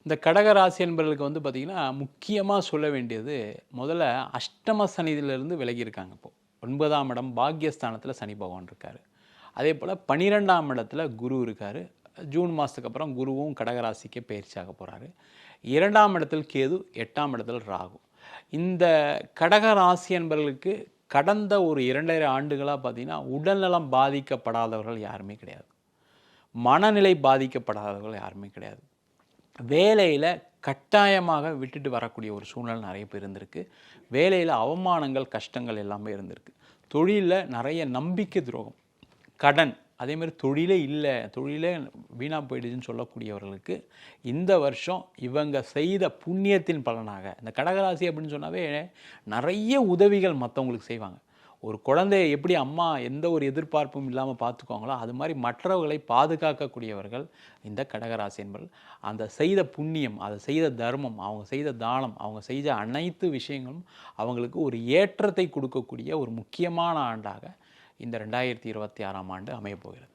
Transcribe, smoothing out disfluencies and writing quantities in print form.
இந்த கடக ராசி என்பவர்களுக்கு வந்து பார்த்திங்கன்னா, முக்கியமாக சொல்ல வேண்டியது, முதல்ல அஷ்டம சனியிலிருந்து விலகி இருக்காங்க இப்போ. 9ஆம் இடம் பாக்கியஸ்தானத்தில சனி பகவான் இருக்காரு. அதேபோல் 12ஆம் இடத்துல குரு இருக்காரு. ஜூன் மாதத்துக்கு அப்புறம் குருவும் கடகராசிக்கு பயிற்சியாக போகிறாரு. 2ஆம் இடத்தில் கேது, 8ஆம் இடத்தில் ராகு. இந்த கடக ராசி என்பவர்களுக்கு கடந்த ஒரு 2.5 ஆண்டுகளாக பார்த்திங்கன்னா, உடல்நலம் பாதிக்கப்படாதவர்கள் யாருமே கிடையாது. மனநிலை பாதிக்கப்படாதவர்கள் யாருமே கிடையாது. வேலையில் கட்டாயமாக விட்டுட்டு வரக்கூடிய ஒரு சூழ்நிலை நிறைய பேர் இருந்திருக்கு. வேலையில் அவமானங்கள், கஷ்டங்கள் எல்லாமே இருந்திருக்கு. தொழிலில் நிறைய நம்பிக்கை துரோகம், கடன், அதேமாதிரி தொழிலே இல்லை, தொழிலே வீணாக போயிடுச்சுன்னு சொல்லக்கூடியவர்களுக்கு இந்த வருஷம் இவங்க செய்த புண்ணியத்தின் பலனாக, இந்த கடகராசி அப்படின்னு சொன்னாவே நிறைய உதவிகள் மற்றவங்களுக்கு செய்வாங்க. ஒரு குழந்தைய எப்படி அம்மா எந்த ஒரு எதிர்பார்ப்பும் இல்லாமல் பார்த்துக்குவாங்களோ, அது மாதிரி மற்றவர்களை பாதுகாக்கக்கூடியவர்கள் இந்த கடகராசி என்பவர்கள். அந்த செய்த புண்ணியம், அதை செய்த தர்மம், அவங்க செய்த தானம், அவங்க செய்த அனைத்து விஷயங்களும் அவங்களுக்கு ஒரு ஏற்றத்தை கொடுக்கக்கூடிய ஒரு முக்கியமான ஆண்டாக இந்த 2026ஆம் ஆண்டு அமையப்போகிறது.